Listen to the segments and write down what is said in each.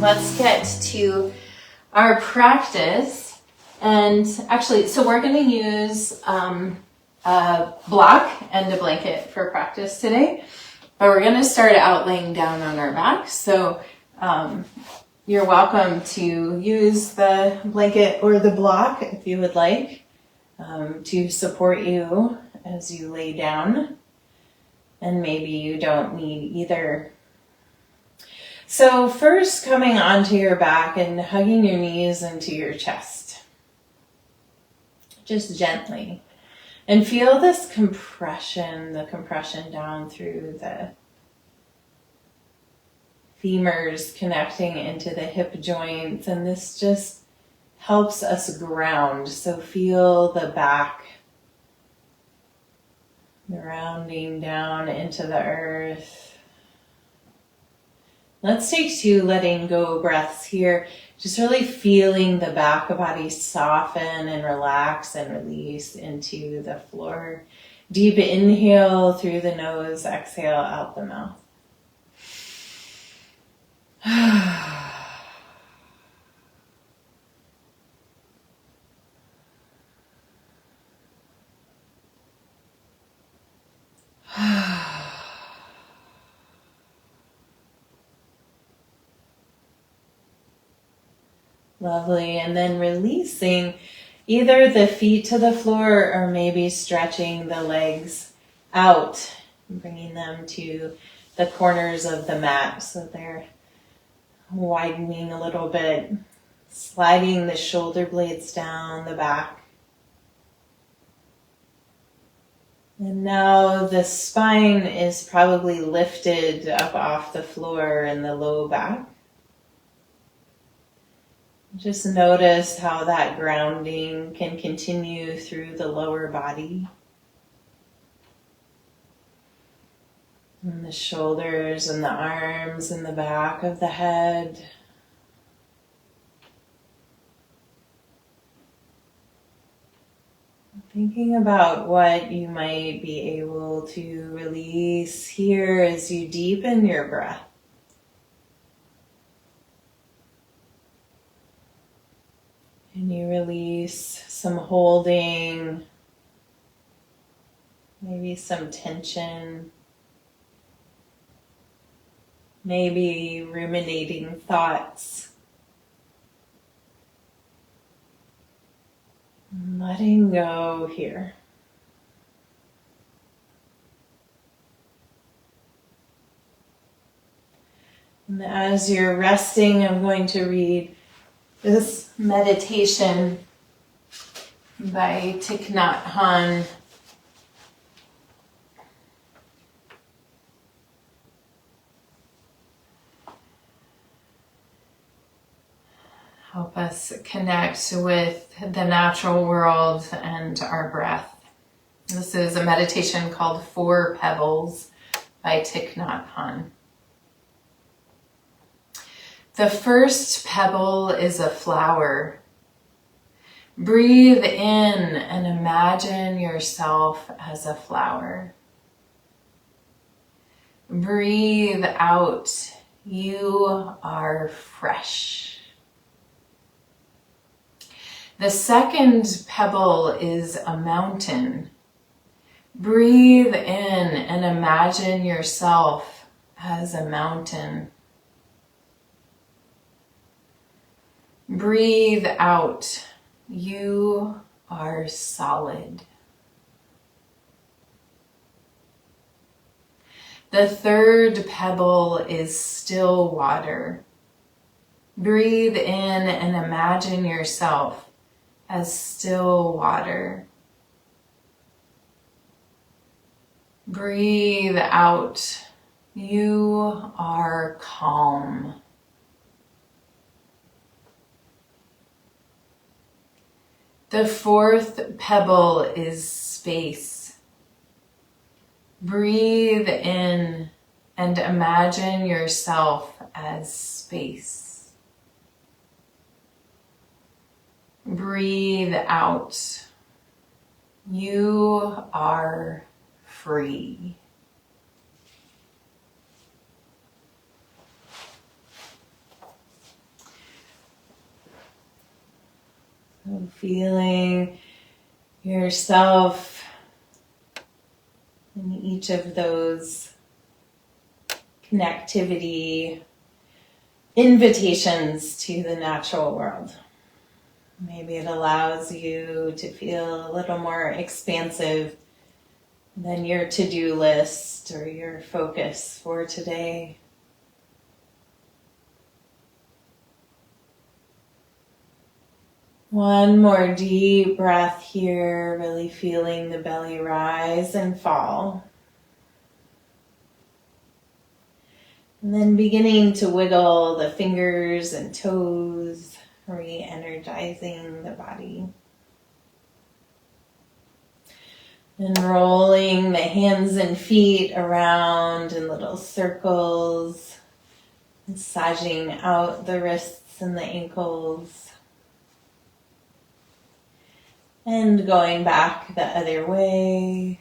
let's get to our practice. And actually, so we're going to use a block and a blanket for practice today. But we're going to start out laying down on our back. So you're welcome to use the blanket or the block if you would like to support you as you lay down. And maybe you don't need either. So first, coming onto your back and hugging your knees into your chest. Just gently. And feel this compression, the compression down through the femurs connecting into the hip joints. And this just helps us ground. So feel the back grounding down into the earth. Let's take 2 letting go breaths here. Just really feeling the back body soften and relax and release into the floor. Deep inhale through the nose, exhale out the mouth. Lovely. And then releasing either the feet to the floor or maybe stretching the legs out, bringing them to the corners of the mat so they're widening a little bit, sliding the shoulder blades down the back. And now the spine is probably lifted up off the floor in the low back. Just notice how that grounding can continue through the lower body. And the shoulders and the arms and the back of the head. Thinking about what you might be able to release here as you deepen your breath. And you release some holding, maybe some tension, maybe ruminating thoughts. Letting go here. And as you're resting, I'm going to read this meditation by Thich Nhat Hanh. Help us connect with the natural world and our breath. This is a meditation called 4 Pebbles by Thich Nhat Hanh. The first pebble is a flower. Breathe in and imagine yourself as a flower. Breathe out, you are fresh. The second pebble is a mountain. Breathe in and imagine yourself as a mountain. Breathe out, you are solid. The third pebble is still water. Breathe in and imagine yourself as still water. Breathe out, you are calm. The fourth pebble is space. Breathe in and imagine yourself as space. Breathe out. You are free. So feeling yourself in each of those connectivity invitations to the natural world. Maybe it allows you to feel a little more expansive than your to-do list or your focus for today. One more deep breath here, really feeling the belly rise and fall. And then beginning to wiggle the fingers and toes, re-energizing the body. And rolling the hands and feet around in little circles, massaging out the wrists and the ankles. And going back the other way.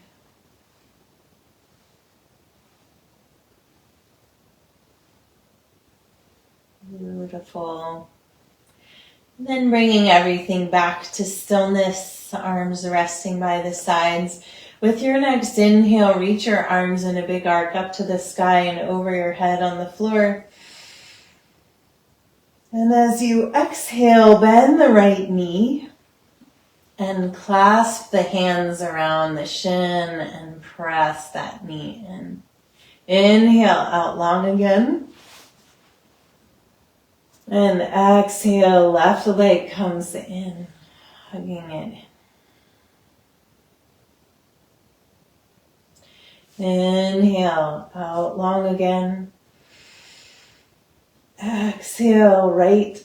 Beautiful. And then bringing everything back to stillness, arms resting by the sides. With your next inhale, reach your arms in a big arc up to the sky and over your head on the floor. And as you exhale, bend the right knee and clasp the hands around the shin and press that knee in. Inhale out long again. And exhale, left leg comes in, hugging it. Inhale, out long again. Exhale, right.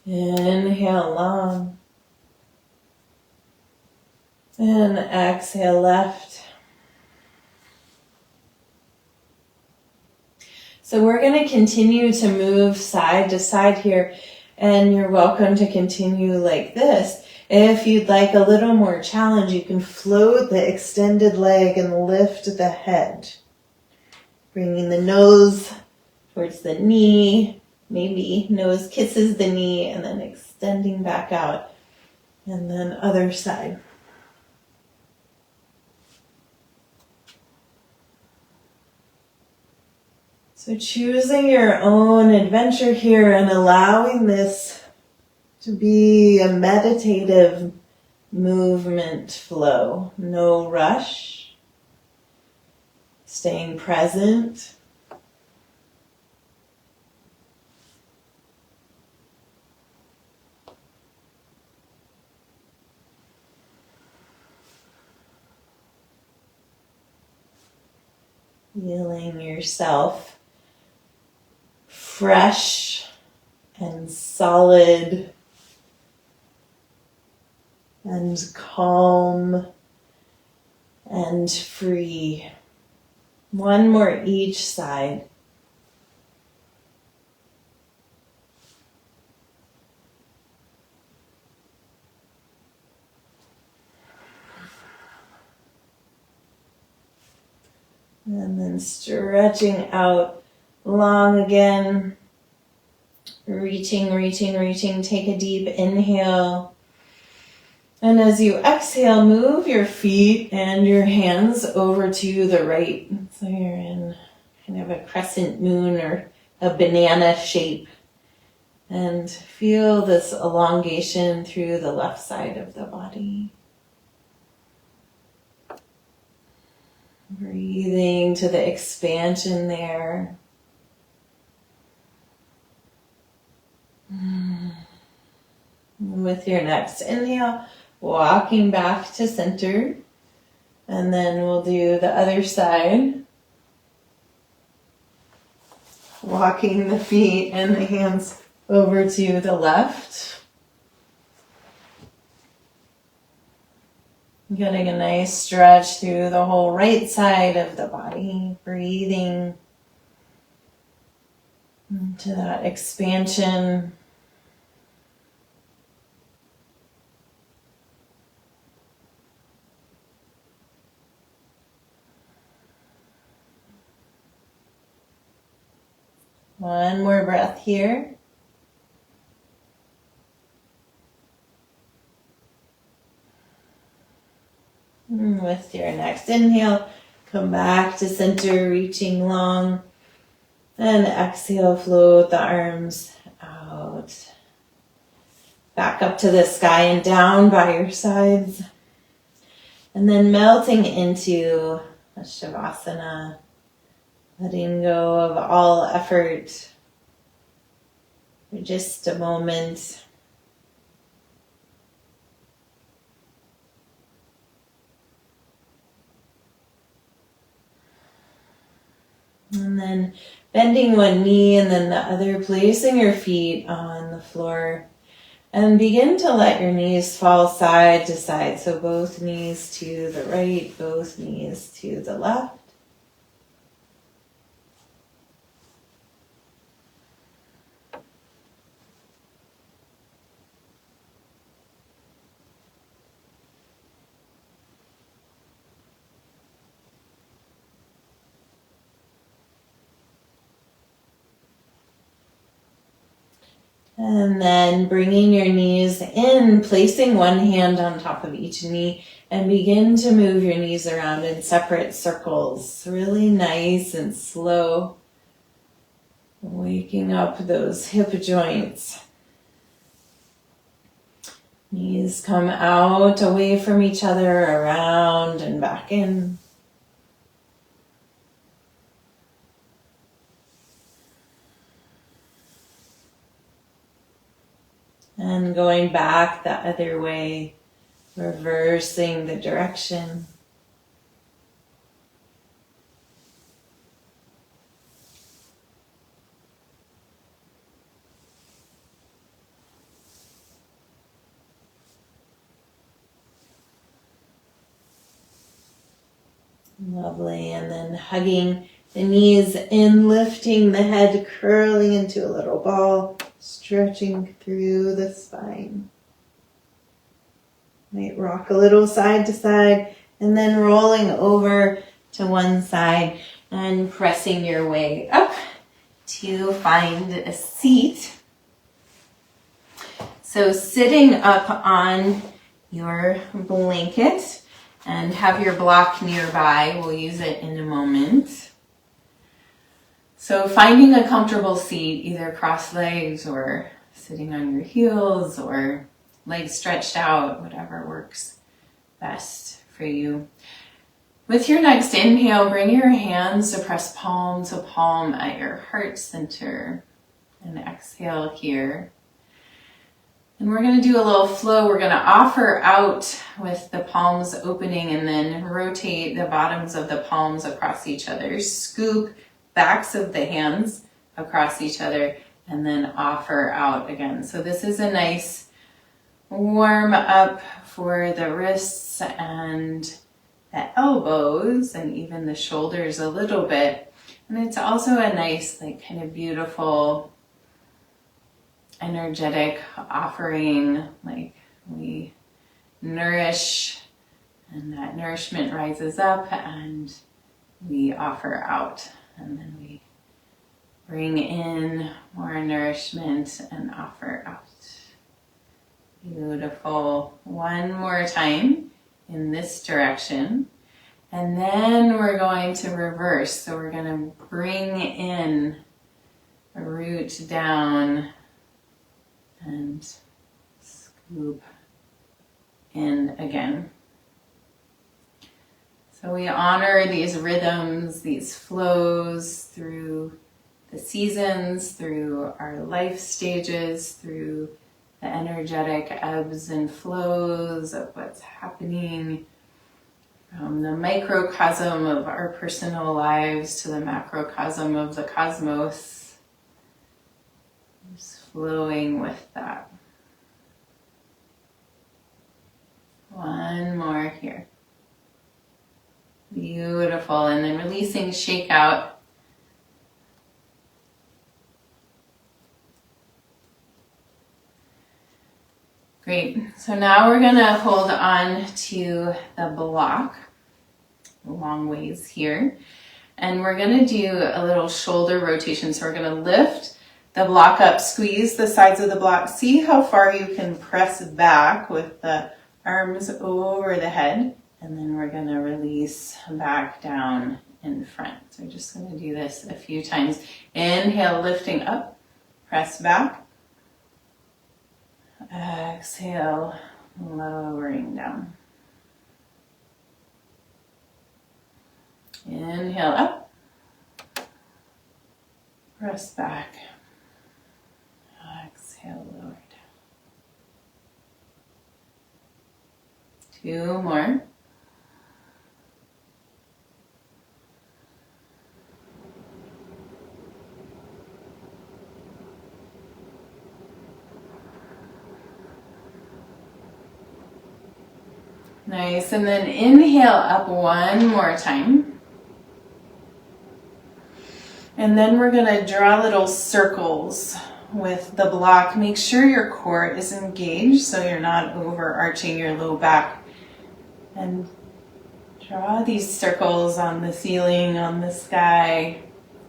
Inhale, long. And exhale, left. So we're going to continue to move side to side here, and you're welcome to continue like this. If you'd like a little more challenge, you can float the extended leg and lift the head, bringing the nose towards the knee, maybe nose kisses the knee, and then extending back out, and then other side. So choosing your own adventure here and allowing this to be a meditative movement flow. No rush. Staying present. Feeling yourself fresh and solid and calm and free. One more each side. And then stretching out long again. Reaching. Take a deep inhale. And as you exhale, move your feet and your hands over to the right. So you're in kind of a crescent moon or a banana shape. And feel this elongation through the left side of the body. Breathing to the expansion there. With your next inhale, walking back to center. And then we'll do the other side. Walking the feet and the hands over to the left. Getting a nice stretch through the whole right side of the body. Breathing into that expansion. One more breath here. With your next inhale, come back to center, reaching long. And exhale, float the arms out. Back up to the sky and down by your sides. And then melting into a Shavasana, letting go of all effort for just a moment. And then bending one knee and then the other, placing your feet on the floor. And begin to let your knees fall side to side. So both knees to the right, both knees to the left. And then bringing your knees in, placing one hand on top of each knee, and begin to move your knees around in separate circles. Really nice and slow. Waking up those hip joints. Knees come out, away from each other, around and back in. And going back the other way, reversing the direction. Lovely. And then hugging the knees in, lifting the head, curling into a little ball, stretching through the spine. Might rock a little side to side, and then rolling over to one side and pressing your way up to find a seat. So sitting up on your blanket and have your block nearby. We'll use it in a moment. So finding a comfortable seat, either cross-legged or sitting on your heels or legs stretched out, whatever works best for you. With your next inhale, bring your hands to press palm to palm at your heart center. And exhale here. And we're going to do a little flow. We're going to offer out with the palms opening and then rotate the bottoms of the palms across each other. Scoop backs of the hands across each other and then offer out again. So this is a nice warm up for the wrists and the elbows and even the shoulders a little bit. And it's also a nice, kind of beautiful, energetic offering, we nourish and that nourishment rises up and we offer out, and then we bring in more nourishment and offer out. Beautiful. One more time in this direction, and then we're going to reverse. So we're going to bring in, root down and scoop in again. So we honor these rhythms, these flows through the seasons, through our life stages, through the energetic ebbs and flows of what's happening from the microcosm of our personal lives to the macrocosm of the cosmos. Just flowing with that. One more here. Beautiful. And then releasing, shake out. Great. So now we're going to hold on to the block a long ways here. And we're gonna do a little shoulder rotation. So we're gonna lift the block up, squeeze the sides of the block. See how far you can press back with the arms over the head. And then we're gonna release back down in front. So we're just gonna do this a few times. Inhale, lifting up, press back. Exhale, lowering down. Inhale up, press back. Exhale, lower down. 2 more. Nice, and then inhale up one more time. And then we're gonna draw little circles with the block. Make sure your core is engaged so you're not overarching your low back. And draw these circles on the ceiling, on the sky,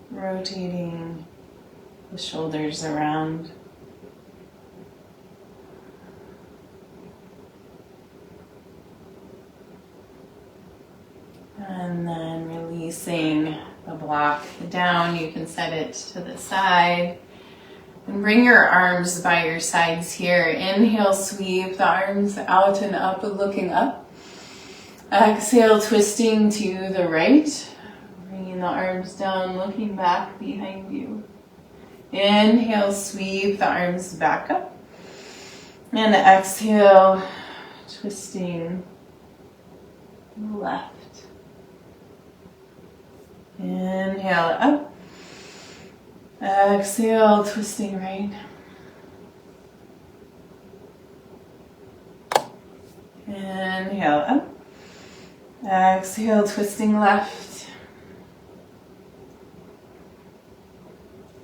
rotating the shoulders around. And then releasing the block down, you can set it to the side. And bring your arms by your sides here. Inhale, sweep the arms out and up, looking up. Exhale, twisting to the right. Bringing the arms down, looking back behind you. Inhale, sweep the arms back up. And exhale, twisting left. Inhale up. Exhale, twisting right. Inhale up. Exhale, twisting left.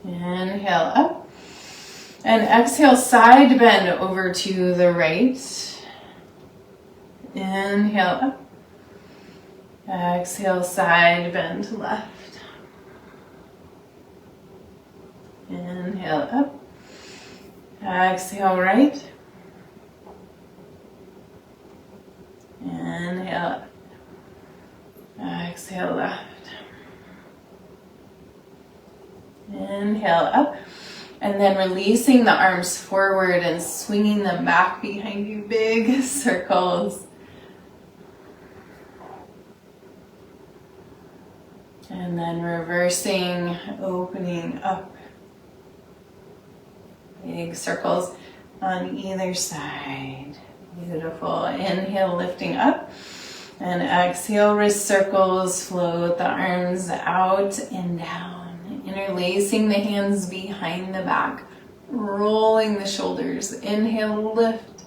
Inhale up. And exhale, side bend over to the right. Inhale up. Exhale, side bend to left. Inhale up. Exhale, right. Inhale up. Exhale, left. Inhale up. And then releasing the arms forward and swinging them back behind you. Big circles. And then reversing, opening up. Big circles on either side. Beautiful. Inhale, lifting up. And exhale, wrist circles. Float the arms out and down. Interlacing the hands behind the back. Rolling the shoulders. Inhale, lift.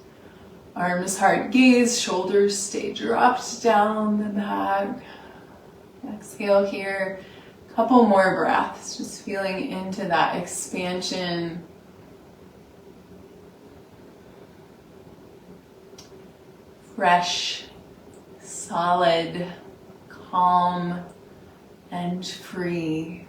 Arms, heart, gaze. Shoulders stay dropped down the back. Exhale here. Couple more breaths. Just feeling into that expansion. Fresh, solid, calm, and free.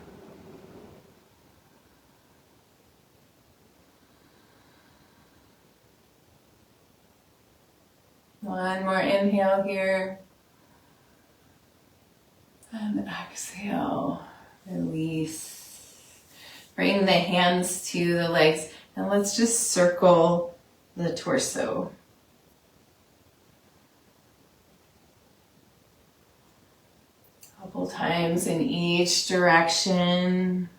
One more inhale here. And exhale, release. Bring the hands to the legs and let's just circle the torso. Couple times in each direction.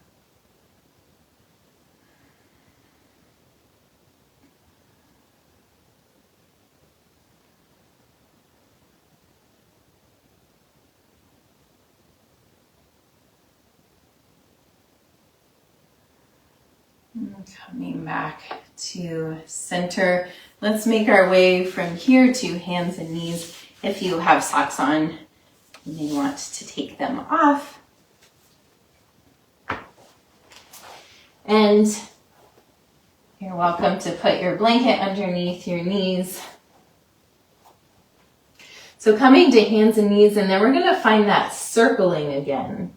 Coming back to center. Let's make our way from here to hands and knees. If you have socks on, you may want to take them off. And you're welcome to put your blanket underneath your knees. So coming to hands and knees, and then we're going to find that circling again.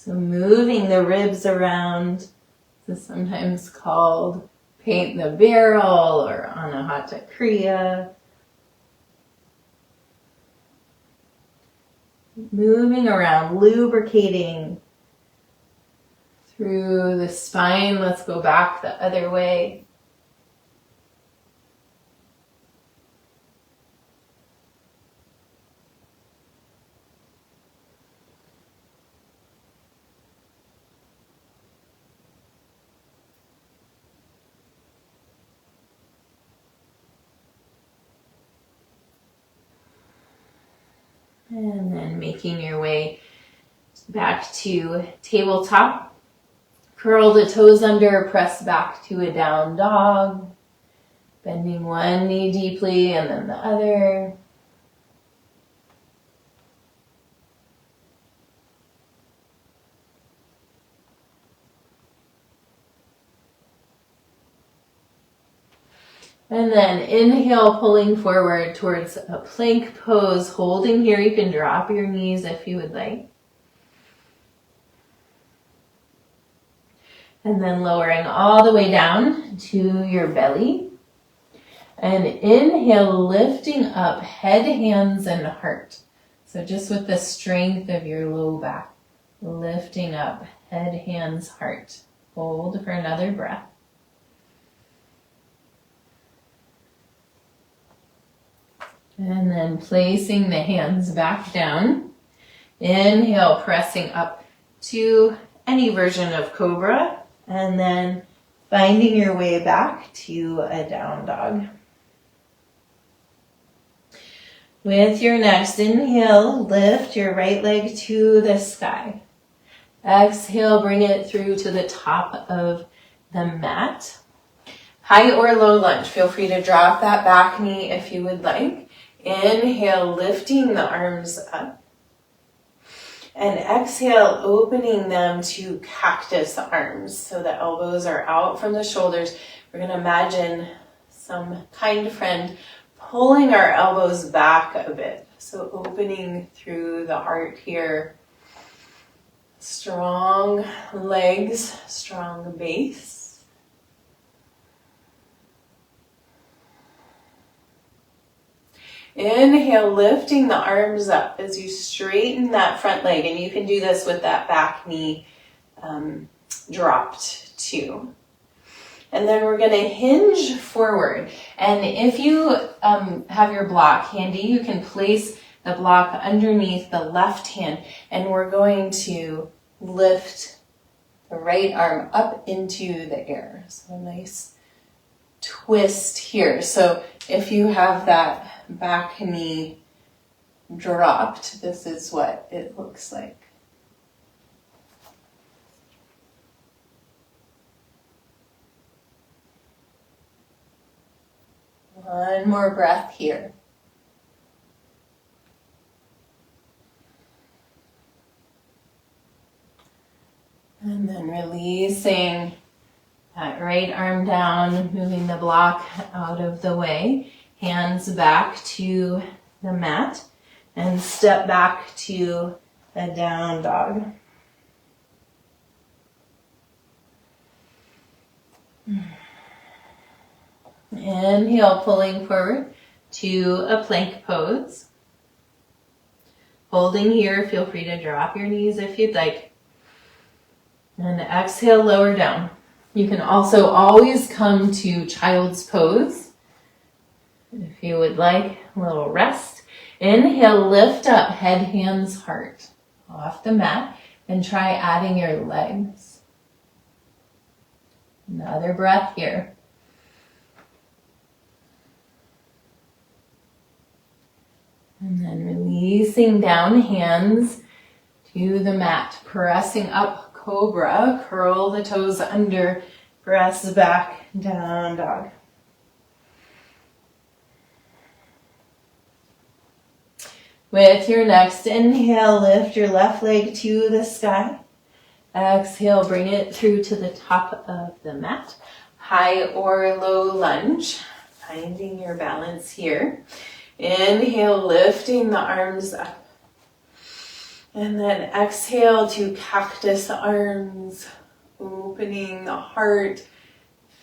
So moving the ribs around. This is sometimes called paint the barrel or anahata kriya. Moving around, lubricating through the spine. Let's go back the other way. And then making your way back to tabletop. Curl the toes under, press back to a down dog. Bending one knee deeply and then the other. And then inhale, pulling forward towards a plank pose. Holding here, you can drop your knees if you would like. And then lowering all the way down to your belly. And inhale, lifting up head, hands, and heart. So just with the strength of your low back, lifting up head, hands, heart. Hold for another breath. And then placing the hands back down. Inhale, pressing up to any version of cobra. And then finding your way back to a down dog. With your next inhale, lift your right leg to the sky. Exhale, bring it through to the top of the mat. High or low lunge. Feel free to drop that back knee if you would like. Inhale, lifting the arms up. And exhale, opening them to cactus arms. So the elbows are out from the shoulders. We're going to imagine some kind friend pulling our elbows back a bit. So opening through the heart here. Strong legs, strong base. Inhale, lifting the arms up as you straighten that front leg. And you can do this with that back knee dropped too. And then we're going to hinge forward. And if you have your block handy, you can place the block underneath the left hand. And we're going to lift the right arm up into the air. So a nice twist here. So if you have that back knee dropped, this is what it looks like. One more breath here. And then releasing that right arm down, moving the block out of the way. Hands back to the mat and step back to a down dog. Inhale, pulling forward to a plank pose. Holding here, feel free to drop your knees if you'd like. And exhale, lower down. You can also always come to child's pose. If you would like a little rest. Inhale, lift up head, hands, heart off the mat and try adding your legs. Another breath here. And then releasing down, hands to the mat, pressing up cobra, curl the toes under, press back, down dog. With your next inhale, lift your left leg to the sky. Exhale, bring it through to the top of the mat. High or low lunge, finding your balance here. Inhale, lifting the arms up. And then exhale to cactus arms, opening the heart.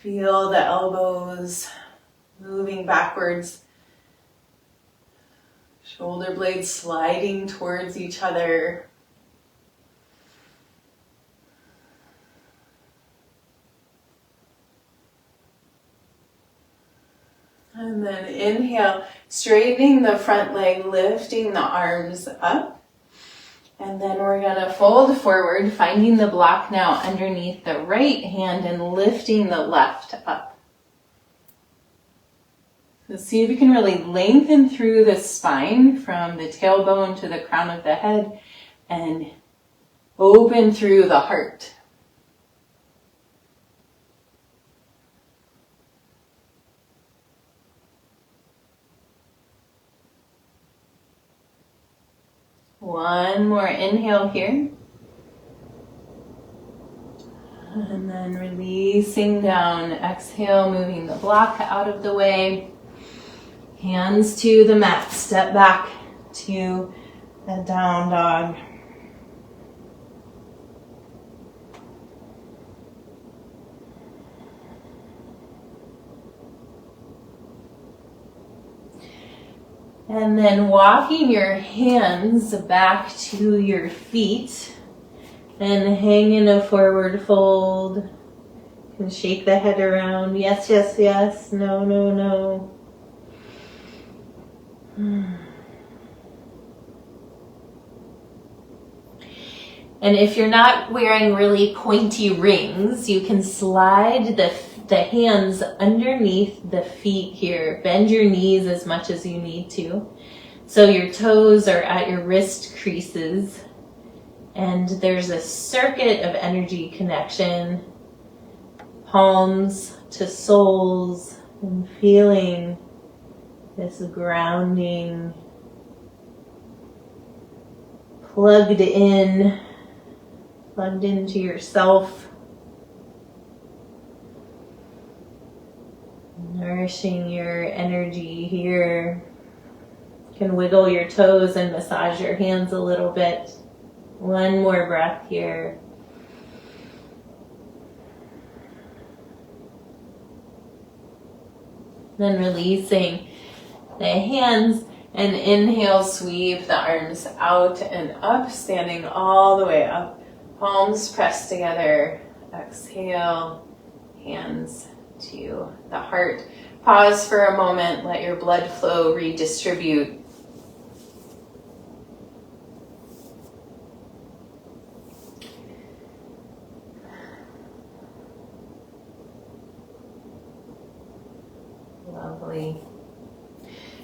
Feel the elbows moving backwards. Shoulder blades sliding towards each other. And then inhale, straightening the front leg, lifting the arms up. And then we're gonna fold forward, finding the block now underneath the right hand and lifting the left up. So see if you can really lengthen through the spine from the tailbone to the crown of the head and open through the heart. One more inhale here. And then releasing down. Exhale, moving the block out of the way. Hands to the mat. Step back to a down dog. And then walking your hands back to your feet and hang in a forward fold. You can shake the head around. Yes, yes, yes. No, no, no. And if you're not wearing really pointy rings, you can slide the hands underneath the feet here. Bend your knees as much as you need to. So your toes are at your wrist creases. And there's a circuit of energy connection. Palms to soles. And feeling this grounding. Plugged into yourself. Nourishing your energy here. You can wiggle your toes and massage your hands a little bit. One more breath here. Then releasing the hands and inhale, sweep the arms out and up, standing all the way up. Palms pressed together. Exhale, hands to the heart. Pause for a moment, let your blood flow redistribute. Lovely.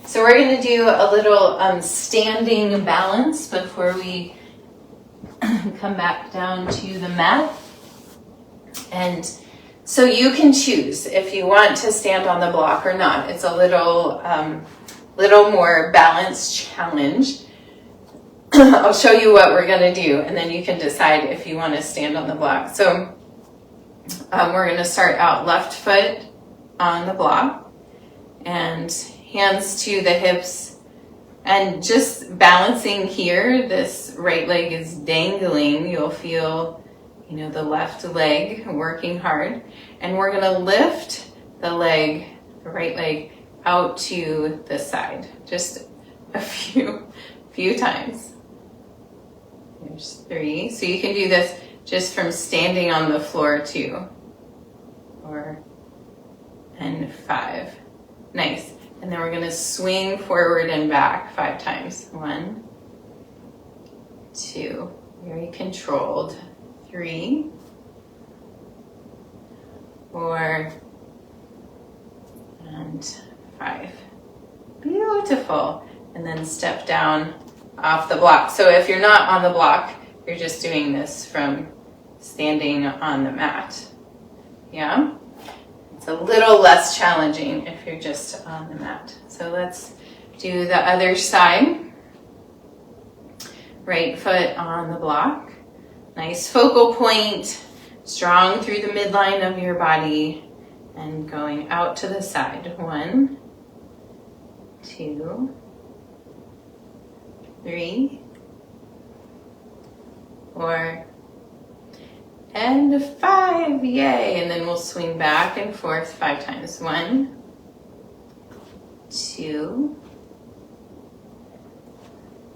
So we're going to do a little standing balance before we come back down to the mat. And so you can choose if you want to stand on the block or not. It's a little more balanced challenge. I'll show you what we're going to do, and then you can decide if you want to stand on the block. So we're going to start out left foot on the block and hands to the hips, and just balancing here. This right leg is dangling. You'll feel, the left leg working hard. And we're going to lift the right leg out to the side. Just a few times. There's 3. So you can do this just from standing on the floor too. 4 and 5. Nice. And then we're going to swing forward and back 5 times. 1, 2, very controlled. 3, 4, and 5. Beautiful. And then step down off the block. So if you're not on the block, you're just doing this from standing on the mat. Yeah? It's a little less challenging if you're just on the mat. So let's do the other side. Right foot on the block. Nice focal point, strong through the midline of your body, and going out to the side. 1, 2, 3, 4, and 5. Yay. And then we'll swing back and forth 5 times. 1, 2,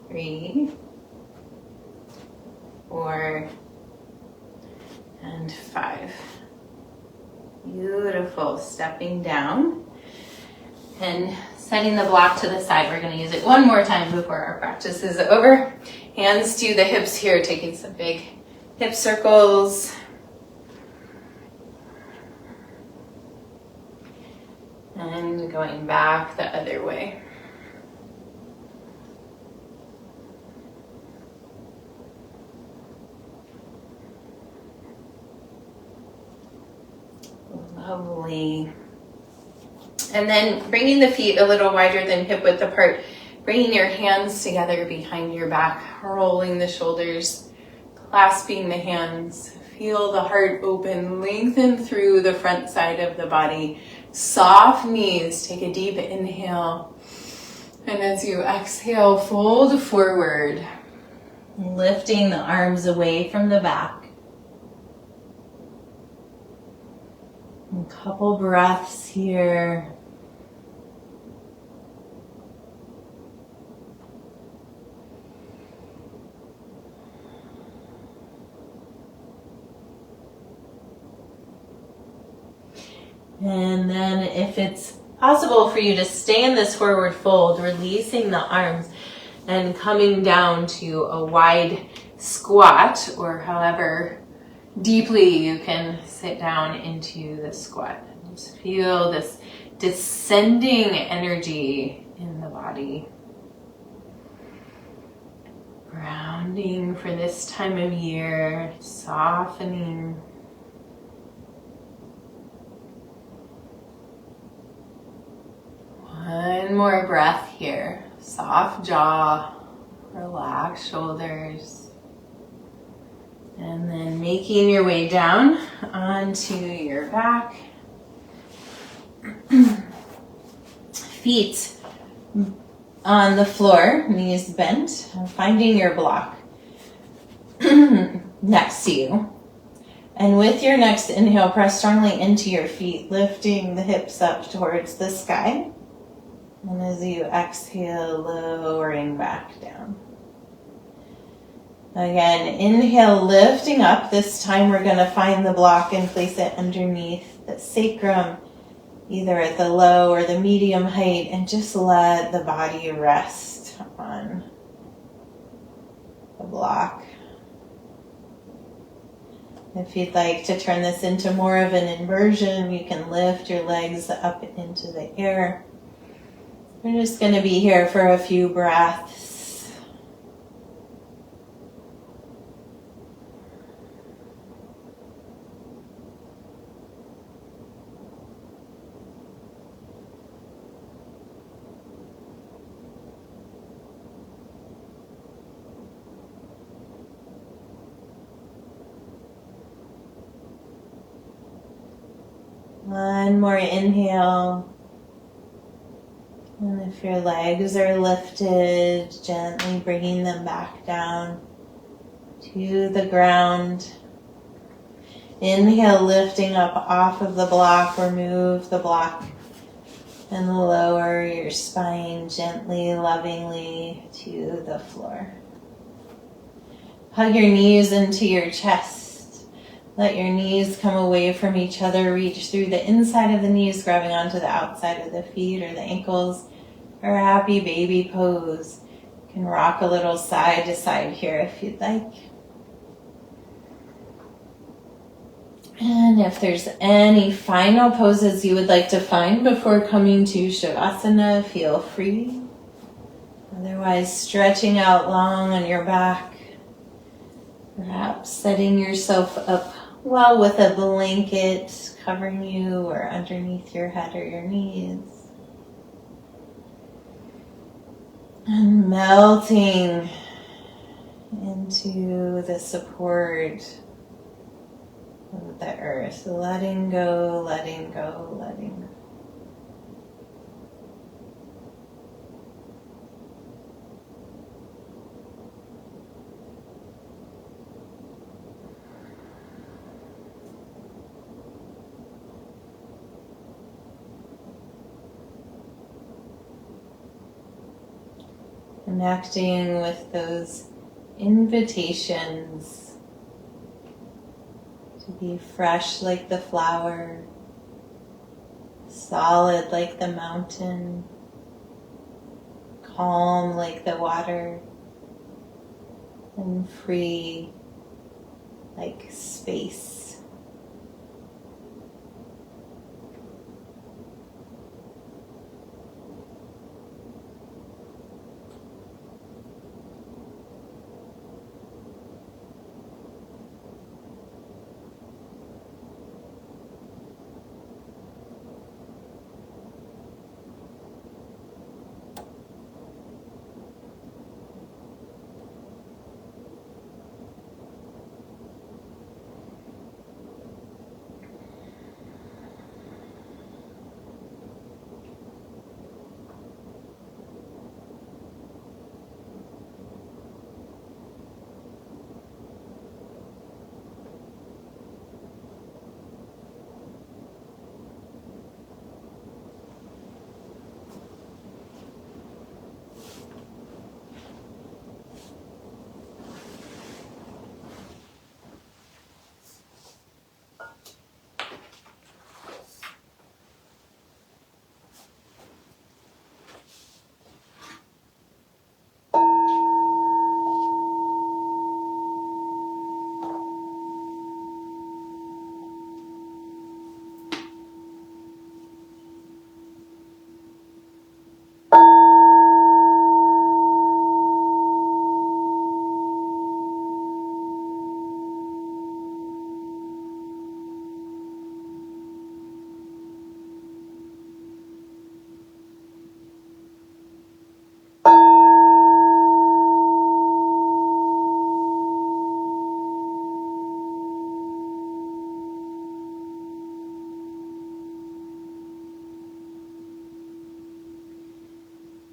3, 4, and 5. Beautiful. Stepping down and setting the block to the side. We're going to use it one more time before our practice is over. Hands to the hips here, taking some big hip circles. And going back the other way. Lovely. And then bringing the feet a little wider than hip width apart, bringing your hands together behind your back, rolling the shoulders, clasping the hands. Feel the heart open, lengthen through the front side of the body. Soft knees, take a deep inhale. And as you exhale, fold forward, lifting the arms away from the back. A couple breaths here. And then if it's possible for you to stay in this forward fold, releasing the arms and coming down to a wide squat, or however deeply you can sit down into the squat. Just feel this descending energy in the body. Grounding for this time of year, softening. One more breath here. Soft jaw, relaxed shoulders. And then making your way down onto your back. Feet on the floor, knees bent, finding your block next to you. And with your next inhale, press strongly into your feet, lifting the hips up towards the sky. And as you exhale, lowering back down. Again, inhale, lifting up. This time we're going to find the block and place it underneath the sacrum, either at the low or the medium height, and just let the body rest on the block. If you'd like to turn this into more of an inversion, you can lift your legs up into the air. We're just going to be here for a few breaths. One more inhale. And if your legs are lifted, gently bringing them back down to the ground. Inhale, lifting up off of the block, remove the block and lower your spine gently, lovingly to the floor. Hug your knees into your chest. Let your knees come away from each other. Reach through the inside of the knees, grabbing onto the outside of the feet or the ankles. Or happy baby pose. You can rock a little side to side here if you'd like. And if there's any final poses you would like to find before coming to Shavasana, feel free. Otherwise, stretching out long on your back. Perhaps setting yourself up well with a blanket covering you or underneath your head or your knees. And melting into the support of the earth. Letting go, letting go, letting go. Connecting with those invitations to be fresh like the flower, solid like the mountain, calm like the water, and free like space.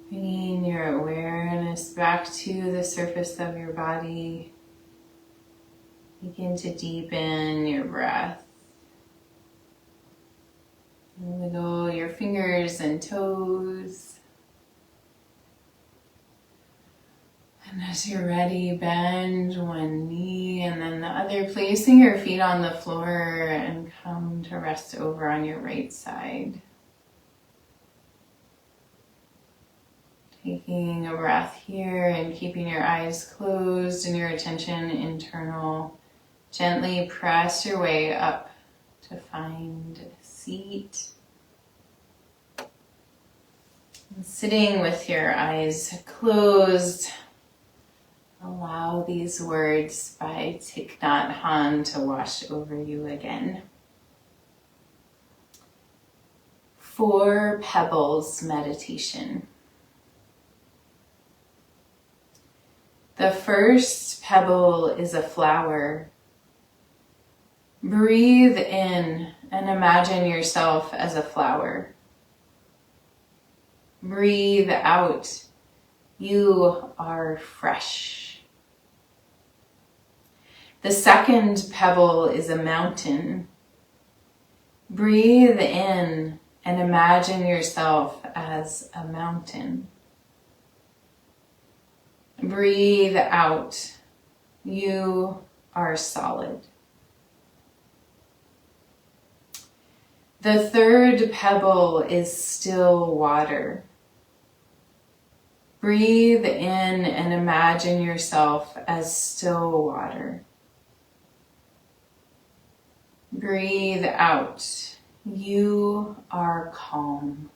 Bringing your awareness back to the surface of your body. Begin to deepen your breath. Wiggle your fingers and toes. And as you're ready, bend one knee and then the other, placing your feet on the floor and come to rest over on your right side. Taking a breath here and keeping your eyes closed and your attention internal. Gently press your way up to find a seat. And sitting with your eyes closed, allow these words by Thich Nhat Hanh to wash over you again. 4 Pebbles meditation. The first pebble is a flower. Breathe in and imagine yourself as a flower. Breathe out. You are fresh. The second pebble is a mountain. Breathe in and imagine yourself as a mountain. Breathe out. You are solid. The third pebble is still water. Breathe in and imagine yourself as still water. Breathe out. You are calm.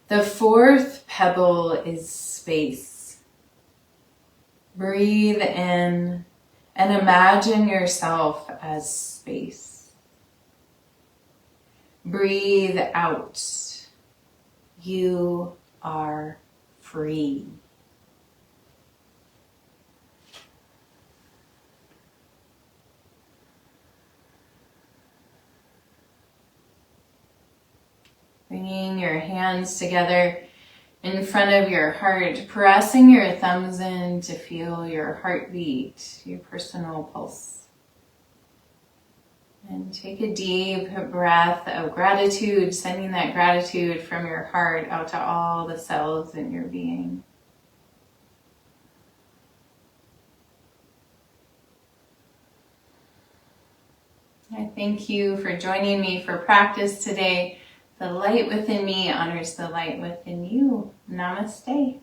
The fourth pebble is space. Breathe in and imagine yourself as space. Breathe out. You are free. Bringing your hands together in front of your heart, pressing your thumbs in to feel your heartbeat, your personal pulse. And take a deep breath of gratitude, sending that gratitude from your heart out to all the cells in your being. I thank you for joining me for practice today. The light within me honors the light within you. Namaste.